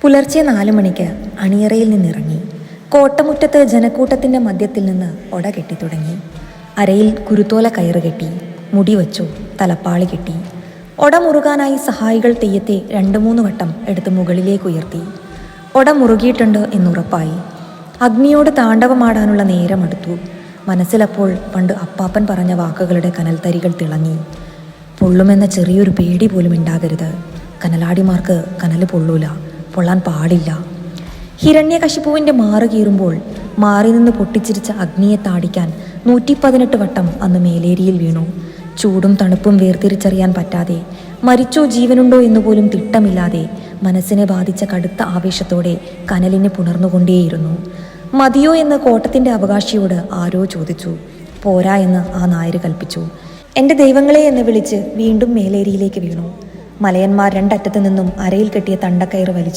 പുലർച്ചെ 4 മണിക്ക് അണിയറയിൽ നിന്നിറങ്ങി. കോട്ടമുറ്റത്ത് ജനക്കൂട്ടത്തിൻ്റെ മധ്യത്തിൽ നിന്ന് ഒട കെട്ടിത്തുടങ്ങി. അരയിൽ കുരുത്തോല കയറ് കെട്ടി, മുടി വച്ചു, തലപ്പാളി കെട്ടി. ഒട മുറുകാനായി സഹായികൾ തെയ്യത്തെ 2-3 വട്ടം എടുത്ത് മുകളിലേക്ക് ഉയർത്തി. ഒട മുറുകിയിട്ടുണ്ട് എന്നുറപ്പായി. അഗ്നിയോട് താണ്ഡവമാടാനുള്ള നേരമെടുത്തു. മനസ്സിലപ്പോൾ പണ്ട് അപ്പാപ്പൻ പറഞ്ഞ വാക്കുകളുടെ കനൽത്തരികൾ തിളങ്ങി. പൊള്ളുമെന്ന ചെറിയൊരു പേടി പോലും ഉണ്ടാകരുത്. കനലാടിമാർക്ക് കനൽ പൊള്ളൂല, പൊള്ളാൻ പാടില്ല. ഹിരണ്യകശിപുവിൻ്റെ മാറ് കീറുമ്പോൾ മാറി നിന്ന് പൊട്ടിച്ചിരിച്ച അഗ്നിയെ താടിക്കാൻ 118 വട്ടം അന്ന് മേലേരിയിൽ വീണു. ചൂടും തണുപ്പും വേർതിരിച്ചറിയാൻ പറ്റാതെ, മരിച്ചോ ജീവനുണ്ടോ എന്നുപോലും തിട്ടമില്ലാതെ മനസ്സിനെ ബാധിച്ച കടുത്ത ആവേശത്തോടെ കനലിനെ പുണർന്നുകൊണ്ടേയിരുന്നു. മതിയോ എന്ന് കോട്ടത്തിൻ്റെ അവകാശിയോട് ആരോ ചോദിച്ചു. പോരാ എന്ന് ആ നായര് കൽപ്പിച്ചു. എൻ്റെ ദൈവങ്ങളെ എന്ന് വിളിച്ച് വീണ്ടും മേലേരിയിലേക്ക് വീണു. മലയന്മാർ 2 അറ്റത്തു നിന്നും അരയിൽ കെട്ടിയ തണ്ടക്കയറ് വലിച്ചു